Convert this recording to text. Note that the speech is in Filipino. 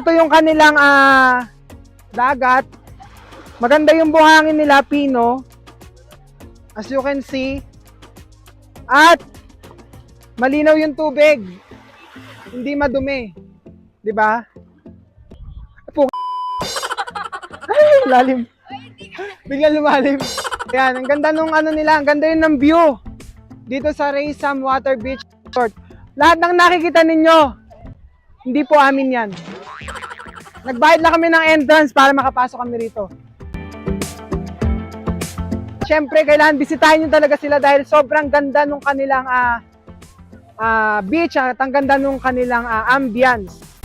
ito yung kanilang dagat. Maganda yung buhangin nila, pino. As you can see. At malinaw yung tubig. Hindi madumi. 'Di ba? Ay, lalim. Biglang lumalim. Yan, ang ganda nung ano nila, ang ganda yun ng view. Dito sa Raysam Water Beach Resort. Lahat ng nakikita ninyo, hindi po amin yan. Nagbayad lang kami ng entrance para makapasok kami rito. Siyempre, kailangan bisitahin nyo talaga sila dahil sobrang ganda nung kanilang beach at ang ganda nung kanilang ambience.